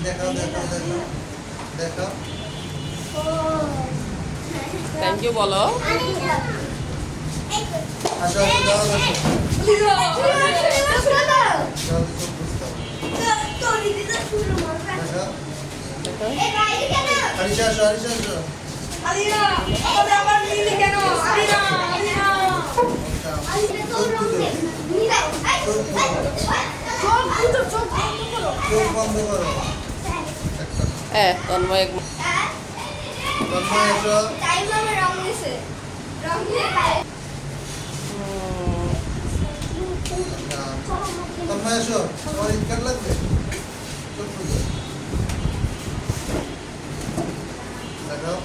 দেখাও দেখাও দেখাও দেখাও। থ্যাংক ইউ বলো। আসো আসো দাও আসো। আরিশা আসো আরিশা আসো। চোখ বন্ধ করো। তন্ময় তন্ময় আসো। তন্ময় আসো, তোমার ইনকার লাগবে? চোখ খুঁজো দেখাও।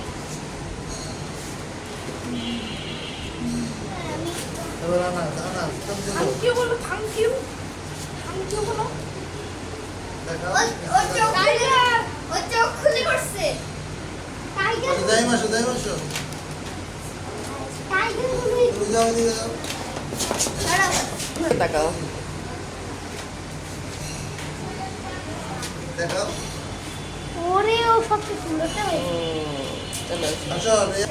এবার আনা আনা চোখ খুঁজো দেখাও। যাই মাসো যাই মাসো। তুমি যাও এদিকে যাও। তাকাও। দেখাও। ওরে ও সবচেয়ে সুন্দরটা হয়েছে। চলো আসো রে।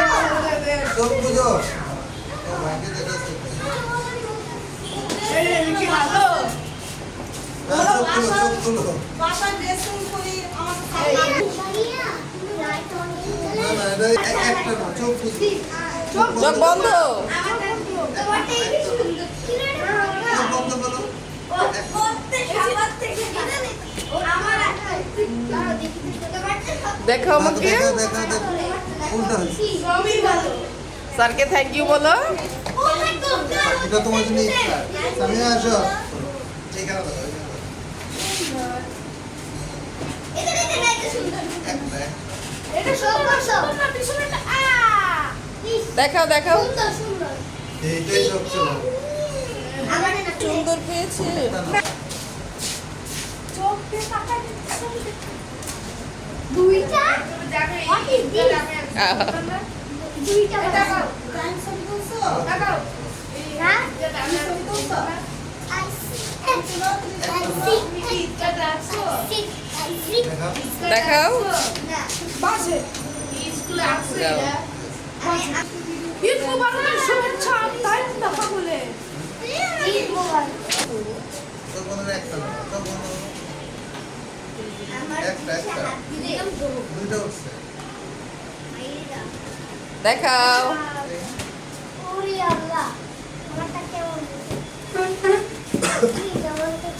চোখ খুঁজো চোখ খুঁজো। ও ভাইকে দেখাচ্ছে। চোখ খুলো চোখ খুলো। না না এটা একটা না, চোখ খুঁজো। চোখ বন্ধ। চোখ বন্ধ করো। দেখো আমাকে। দেখাও দেখাও দেখো উল্টা হয়েছে। স্যারকে থ্যাংক ইউ বলো। এটা তোমার জন্য ইফতার। সামিয়া আসো। এখানে দাও একটা দেখাও দেখাও। এইটাই সব ছিল। সুন্দর পেয়েছে। দুইটা what is this? দুইটা দেখাও। যাও। ঈদ মোবারকের শুভেচ্ছা তাই কথা বলে চোখ বন্ধ করে একটা না, চোখ বন্ধ করো। একটা দুইটা উঠছে। দেখাও।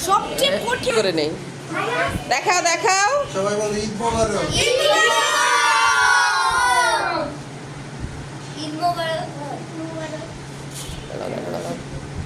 সবচেয়ে কঠিন করে নেই। দেখাও দেখাও। সবাই বলো ঈদ মোবারক। ঈদ মোবারক।